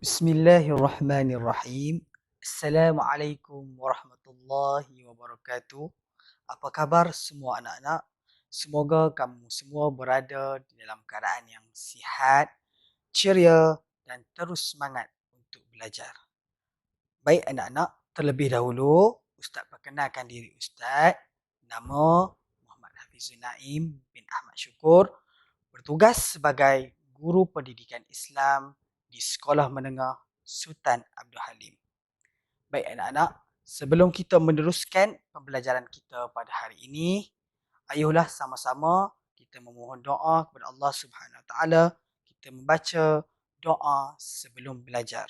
Bismillahirrahmanirrahim. Assalamualaikum warahmatullahi wabarakatuh. Apa khabar semua anak-anak? Semoga kamu semua berada di dalam keadaan yang sihat, ceria dan terus semangat untuk belajar. Baik anak-anak, terlebih dahulu Ustaz perkenalkan diri Ustaz. Nama Muhammad Hafizul Naim bin Ahmad Syukur, bertugas sebagai guru pendidikan Islam di Sekolah Menengah Sultan Abdul Halim. Baik anak-anak, sebelum kita meneruskan pembelajaran kita pada hari ini, ayuhlah sama-sama kita memohon doa kepada Allah Subhanahu Wa Taala. Kita membaca doa sebelum belajar.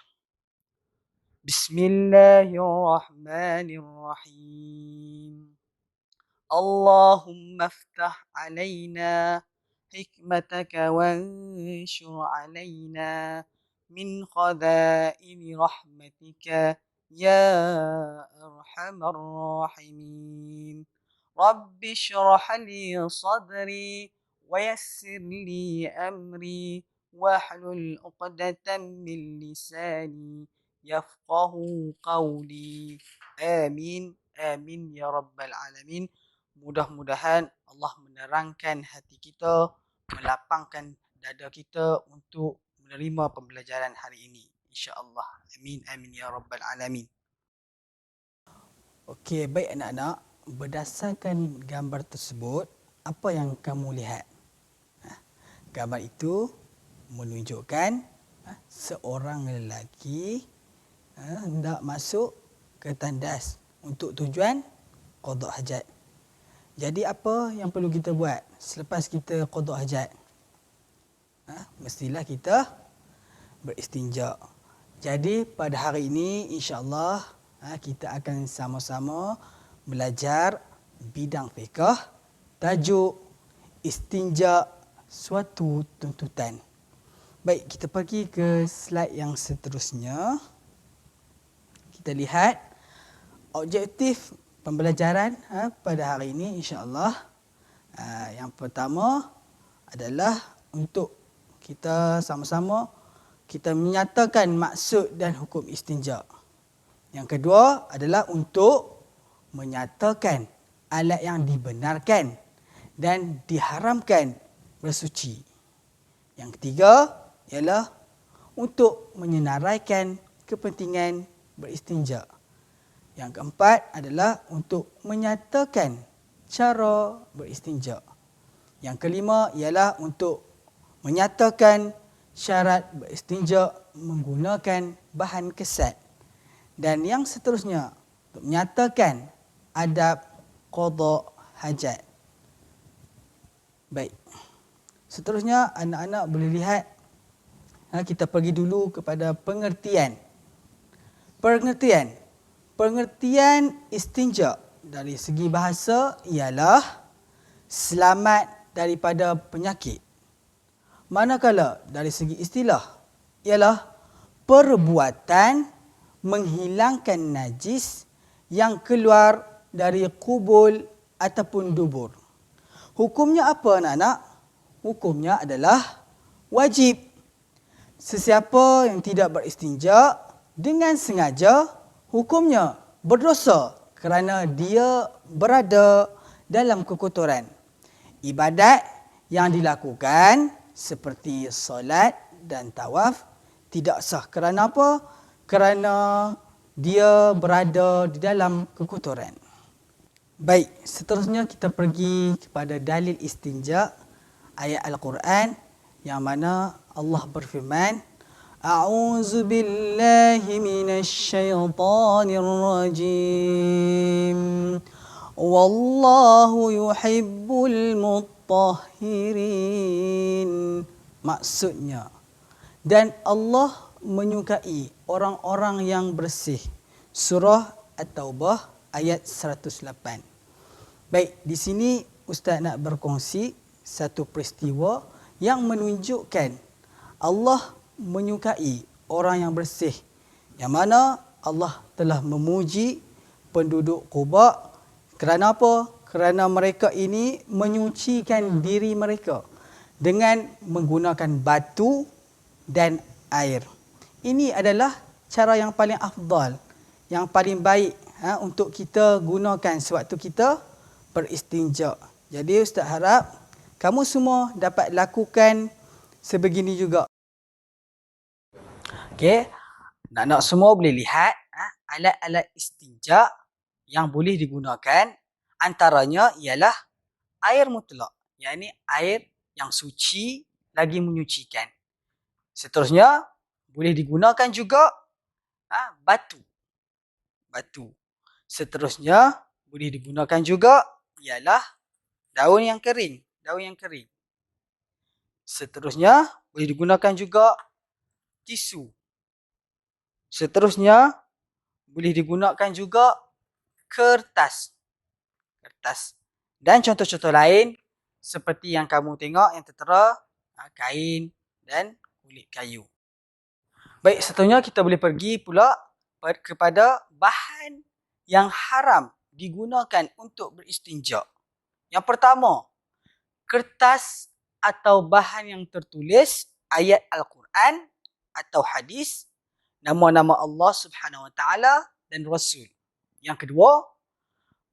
Bismillahirrahmanirrahim. Allahumma aftah alaina حكمتك وانشر علينا من خزائن رحمتك يا أرحم الراحمين رب اشرح لي صدري ويسر لي أمري واحلل عقدة من لساني يفقه قولي آمين آمين يا رب العالمين. Mudah-mudahan Allah menerangkan hati kita, melapangkan dada kita untuk menerima pembelajaran hari ini. InsyaAllah. Amin. Amin. Ya Rabbal Alamin. Okey, baik anak-anak. Berdasarkan gambar tersebut, apa yang kamu lihat? Gambar itu menunjukkan seorang lelaki hendak masuk ke tandas untuk tujuan qada hajat. Jadi apa yang perlu kita buat selepas kita qada hajat? Mestilah kita beristinja. Jadi pada hari ini insya-Allah kita akan sama-sama belajar bidang fiqh, tajuk istinja suatu tuntutan. Baik, kita pergi ke slide yang seterusnya. Kita lihat objektif pembelajaran pada hari ini insya-Allah. Yang pertama adalah untuk kita sama-sama kita menyatakan maksud dan hukum istinja. Yang kedua adalah untuk menyatakan alat yang dibenarkan dan diharamkan bersuci. Yang ketiga ialah untuk menyenaraikan kepentingan beristinja. Yang keempat adalah untuk menyatakan cara beristinja. Yang kelima ialah untuk menyatakan syarat beristinja menggunakan bahan kesat. Dan yang seterusnya untuk menyatakan adab qada hajat. Baik. Seterusnya anak-anak boleh lihat, kita pergi dulu kepada pengertian. Pengertian istinja dari segi bahasa ialah selamat daripada penyakit. Manakala dari segi istilah ialah perbuatan menghilangkan najis yang keluar dari kubul ataupun dubur. Hukumnya apa anak-anak? Hukumnya adalah wajib. Sesiapa yang tidak beristinja dengan sengaja, hukumnya berdosa kerana dia berada dalam kekotoran. Ibadat yang dilakukan seperti solat dan tawaf tidak sah. Kerana apa? Kerana dia berada di dalam kekotoran. Baik, seterusnya kita pergi kepada dalil istinja ayat Al-Quran yang mana Allah berfirman, A'udzu billahi minasy syaithanir rajim. Wallahu yuhibbul mutahhirin. Maksudnya, dan Allah menyukai orang-orang yang bersih. Surah At-Taubah ayat 108. Baik, di sini Ustaz nak berkongsi satu peristiwa yang menunjukkan Allah menyukai orang yang bersih. Yang mana Allah telah memuji penduduk Quba. Kerana apa? Kerana mereka ini menyucikan diri mereka dengan menggunakan batu dan air. ini adalah cara yang paling afdal, yang paling baik untuk kita gunakan sewaktu kita beristinja. Jadi Ustaz harap kamu semua dapat lakukan sebegini juga. Okey, nak semua boleh lihat alat-alat istinja yang boleh digunakan, antaranya ialah air mutlak, yakni air yang suci lagi menyucikan. Seterusnya boleh digunakan juga batu. Seterusnya boleh digunakan juga ialah daun yang kering. Seterusnya boleh digunakan juga tisu. Seterusnya boleh digunakan juga kertas. Dan contoh-contoh lain seperti yang kamu tengok yang tertera, kain dan kulit kayu. Baik, seterusnya kita boleh pergi pula kepada bahan yang haram digunakan untuk beristinja. Yang pertama, kertas atau bahan yang tertulis ayat Al-Quran atau hadis, nama-nama Allah Subhanahu Wa Taala dan Rasul. Yang kedua,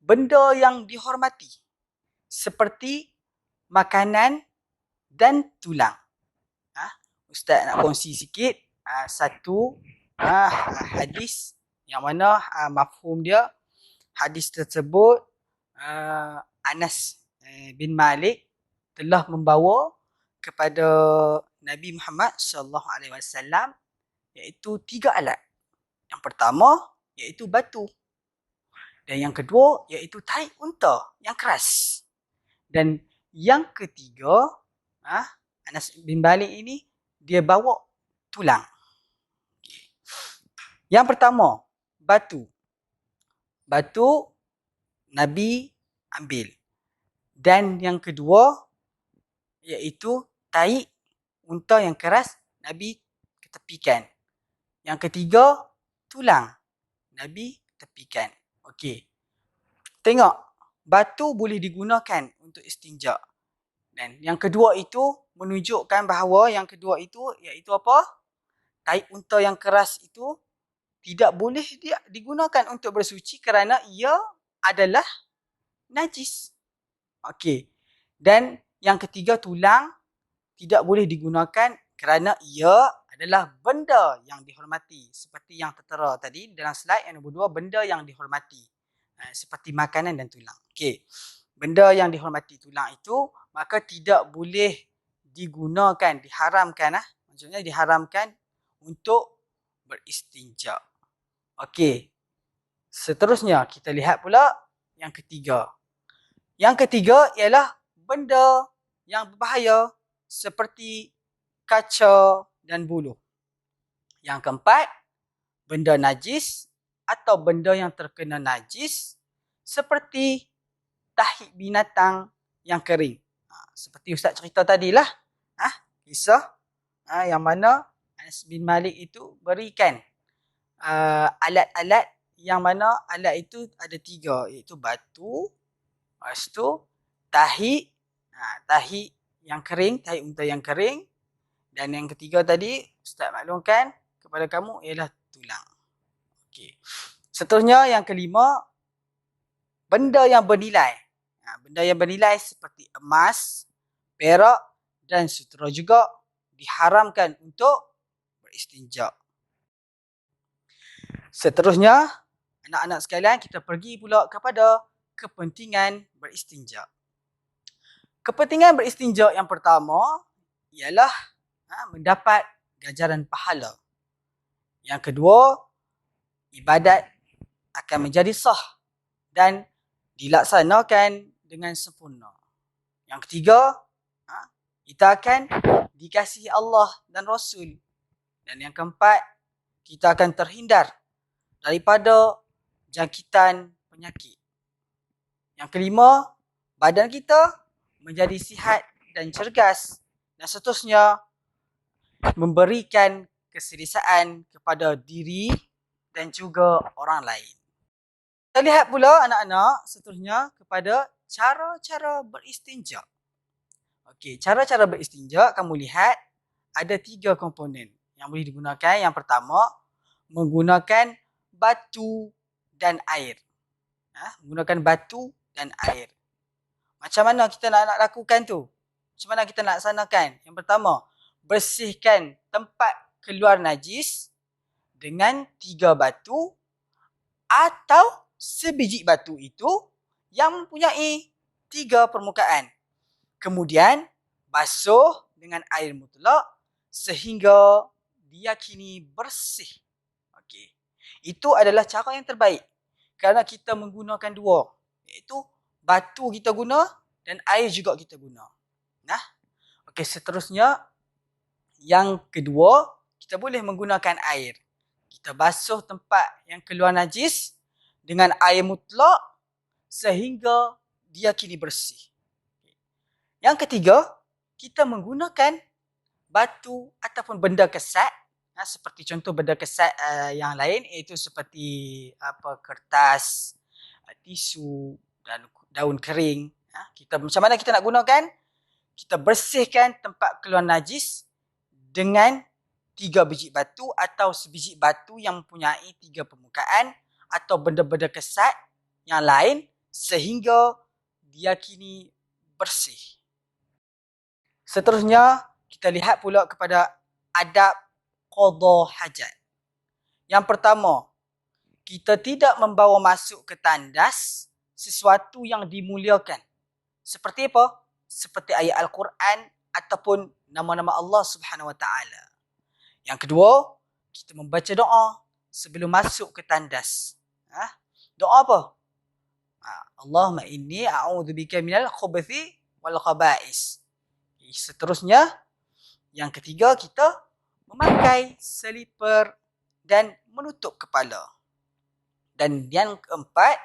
benda yang dihormati seperti makanan dan tulang. Ustaz nak kongsi sikit satu hadis yang mana mafhum dia, hadis tersebut Anas bin Malik telah membawa kepada Nabi Muhammad sallallahu alaihi wasallam iaitu 3 alat. Yang pertama iaitu batu. Dan yang kedua iaitu tahi unta yang keras. Dan yang ketiga, Anas bin Malik ini dia bawa tulang. Yang pertama, batu. Batu Nabi ambil. Dan yang kedua iaitu tahi unta yang keras Nabi ketepikan. Yang ketiga, tulang Nabi tepikan. Okey. Tengok, batu boleh digunakan untuk istinja. Dan yang kedua itu menunjukkan bahawa yang kedua itu iaitu apa? Tahi unta yang keras itu tidak boleh digunakan untuk bersuci kerana ia adalah najis. Okey. Dan yang ketiga, tulang tidak boleh digunakan kerana ia adalah benda yang dihormati. Seperti yang tertera tadi dalam slide yang nombor 2, benda yang dihormati. Seperti makanan dan tulang. Okey. Benda yang dihormati tulang itu, maka tidak boleh digunakan, diharamkan. Maksudnya diharamkan untuk beristinja. Okey. Seterusnya kita lihat pula yang ketiga. Yang ketiga ialah benda yang berbahaya seperti kaca dan buluh. Yang keempat, benda najis atau benda yang terkena najis seperti tahi binatang yang kering. Seperti Ustaz cerita tadilah, kisah yang mana Anas bin Malik itu berikan alat-alat yang mana alat itu ada 3, iaitu batu, lepas tu tahi yang kering, tahi unta yang kering, dan yang ketiga tadi Ustaz maklumkan kepada kamu ialah tulang. Okey. Seterusnya yang kelima, benda yang bernilai. Benda yang bernilai seperti emas, perak dan sutera juga diharamkan untuk beristinja. Seterusnya, anak-anak sekalian, kita pergi pula kepada kepentingan beristinja. Kepentingan beristinja yang pertama ialah mendapat ganjaran pahala. Yang kedua, ibadat akan menjadi sah dan dilaksanakan dengan sempurna. Yang ketiga, kita akan dikasihi Allah dan Rasul. Dan yang keempat, kita akan terhindar daripada jangkitan penyakit. Yang kelima, badan kita menjadi sihat dan cergas. Dan seterusnya, memberikan keselesaan kepada diri dan juga orang lain. Kita lihat pula anak-anak seterusnya kepada cara-cara beristinja. Okey, cara-cara beristinja kamu lihat ada 3 komponen. yang boleh digunakan. Yang pertama, menggunakan batu dan air. Menggunakan batu dan air. Macam mana kita nak lakukan tu? Macam mana kita nak laksanakan? Yang pertama, bersihkan tempat keluar najis dengan 3 batu atau sebiji batu itu yang mempunyai 3 permukaan. Kemudian, basuh dengan air mutlak sehingga diyakini bersih. Okey. Itu adalah cara yang terbaik kerana kita menggunakan 2, iaitu batu kita guna dan air juga kita guna. Nah, okey, seterusnya yang kedua, kita boleh menggunakan air. Kita basuh tempat yang keluar najis dengan air mutlak sehingga diyakini bersih. Yang ketiga, kita menggunakan batu ataupun benda kesat, seperti contoh benda kesat yang lain, iaitu seperti kertas, tisu dan daun kering. Kita macam mana kita nak gunakan? Kita bersihkan tempat keluar najis dengan 3 biji batu atau sebiji batu yang mempunyai 3 permukaan atau benda-benda kesat yang lain sehingga diyakini bersih. Seterusnya, kita lihat pula kepada adab qada hajat. Yang pertama, kita tidak membawa masuk ke tandas sesuatu yang dimuliakan. Seperti apa? Seperti ayat Al-Quran ataupun nama-nama Allah Subhanahu Wa Taala. Yang kedua, kita membaca doa sebelum masuk ke tandas. Doa apa? Allahumma inni a'udzubika minal khubuthi wal khaba'is. Seterusnya, yang ketiga, kita memakai selipar dan menutup kepala. Dan yang keempat,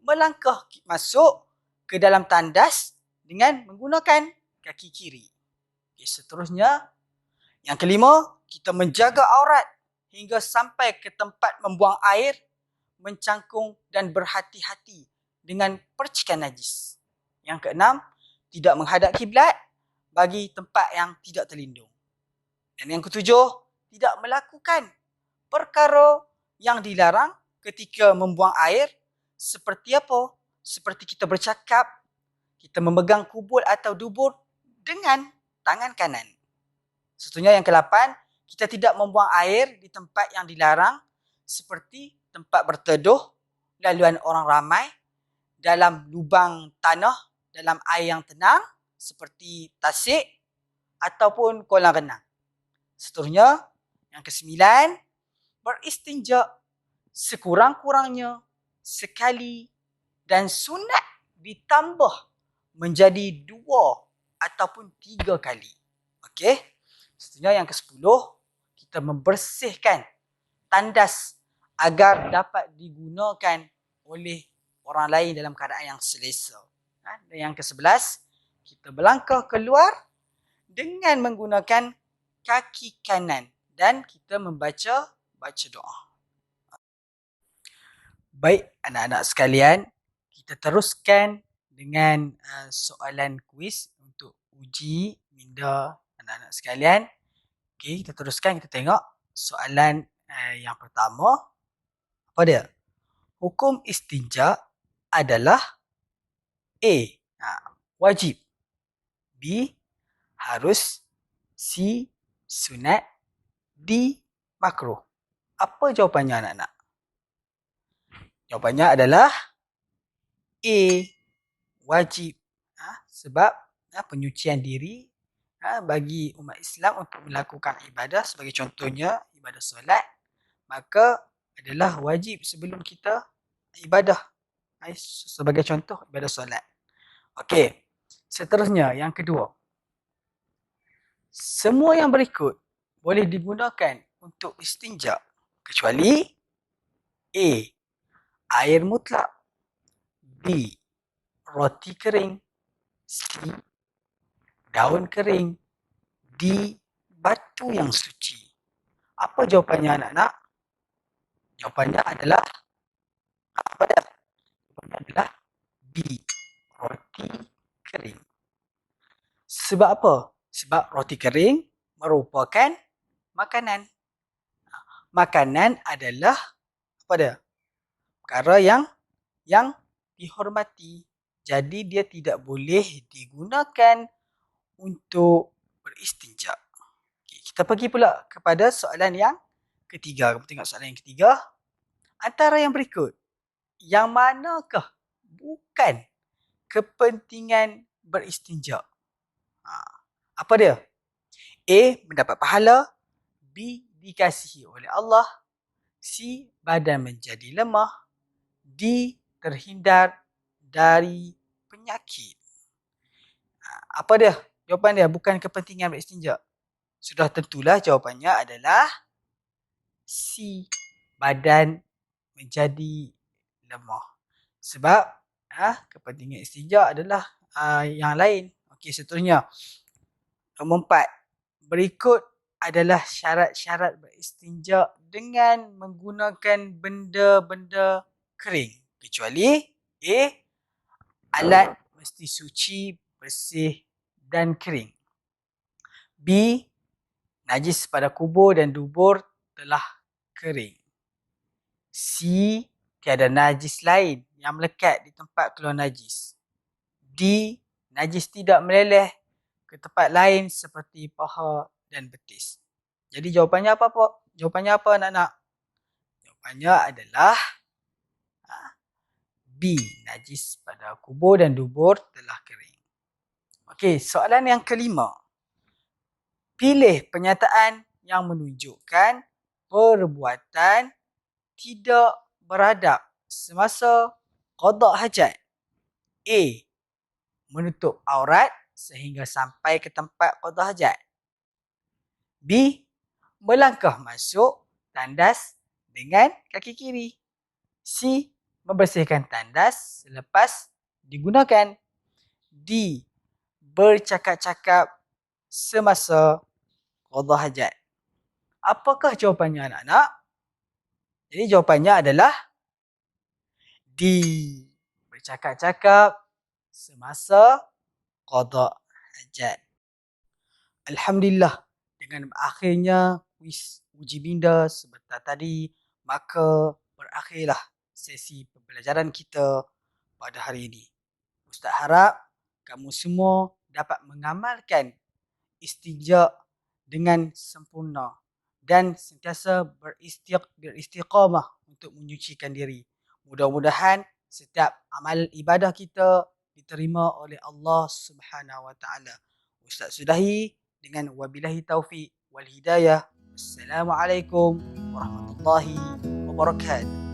melangkah masuk ke dalam tandas dengan menggunakan kaki kiri. Seterusnya, yang kelima, kita menjaga aurat hingga sampai ke tempat membuang air, mencangkung dan berhati-hati dengan percikan najis. Yang keenam, tidak menghadap kiblat bagi tempat yang tidak terlindung. Dan yang ketujuh, tidak melakukan perkara yang dilarang ketika membuang air. Seperti apa? Seperti kita bercakap, kita memegang kubul atau dubur dengan tangan kanan. Seterusnya yang ke-8, kita tidak membuang air di tempat yang dilarang seperti tempat berteduh, laluan orang ramai, dalam lubang tanah, dalam air yang tenang seperti tasik ataupun kolam renang. Seterusnya, yang ke-9, beristinja sekurang-kurangnya sekali dan sunat ditambah menjadi 2 ataupun 3 kali. Okey. Seterusnya yang ke-10, kita membersihkan tandas agar dapat digunakan oleh orang lain dalam keadaan yang selesa. Dan yang ke-11, kita melangkah keluar dengan menggunakan kaki kanan dan kita membaca doa. Baik anak-anak sekalian, kita teruskan dengan soalan kuis untuk uji minda anak-anak sekalian. Okey, kita teruskan, kita tengok soalan yang pertama. Apa dia? Hukum istinja adalah A, wajib, B, harus, C, sunat, D, makruh. Apa jawapannya anak-anak? Jawapannya adalah A, wajib. Sebab penyucian diri bagi umat Islam untuk melakukan ibadah, sebagai contohnya ibadah solat, maka adalah wajib sebelum kita ibadah. Sebagai contoh ibadah solat. Okey. Seterusnya yang kedua. Semua yang berikut boleh digunakan untuk istinja kecuali A, air mutlak, B, roti kering, C, daun kering, D, batu yang suci. Apa jawapannya anak-anak? Jawapannya adalah apa dah? Jawapannya adalah B, roti kering. Sebab apa? Sebab roti kering merupakan makanan. Makanan adalah apa dia? Perkara yang dihormati. Jadi dia tidak boleh digunakan untuk beristinja. Okay, kita pergi pula kepada soalan yang ketiga. Kita tengok soalan yang ketiga. Antara yang berikut, yang manakah bukan kepentingan beristinja? Apa dia? A. Mendapat pahala. B. Dikasihi oleh Allah. C. Badan menjadi lemah. D. Terhindar dari penyakit. Apa dia? Jawapan dia bukan kepentingan beristinja. Sudah tentulah jawapannya adalah C. Badan menjadi lemah. Sebab kepentingan istinja adalah yang lain. Okey, seterusnya. Nombor 4. Berikut adalah syarat-syarat beristinja dengan menggunakan benda-benda kering. Kecuali A. Alat mesti suci, bersih dan kering. B. Najis pada kubur dan dubur telah kering. C. Tiada najis lain yang melekat di tempat keluar najis. D. Najis tidak meleleh ke tempat lain seperti paha dan betis. Jadi jawapannya apa? Jawapannya apa anak-anak? Jawapannya adalah B. Najis pada kubur dan dubur telah kering. Okey, soalan yang kelima. Pilih pernyataan yang menunjukkan perbuatan tidak beradab semasa qada hajat. A. Menutup aurat sehingga sampai ke tempat qada hajat. B. Melangkah masuk tandas dengan kaki kiri. C. Membersihkan tandas selepas digunakan. D. Bercakap-cakap semasa qada hajat. Apakah jawapannya anak-anak? Jadi jawapannya adalah D. Bercakap-cakap semasa qada hajat. Alhamdulillah, dengan berakhirnya kuis uji minda sebentar tadi, maka berakhirlah sesi pembelajaran kita pada hari ini. Ustaz harap kamu semua dapat mengamalkan istinja dengan sempurna dan sentiasa beristiqamah untuk menyucikan diri. Mudah-mudahan setiap amal ibadah kita diterima oleh Allah Subhanahu Wa Taala. Ustaz sudahi dengan wabillahi taufiq wal hidayah. Assalamualaikum warahmatullahi wabarakatuh.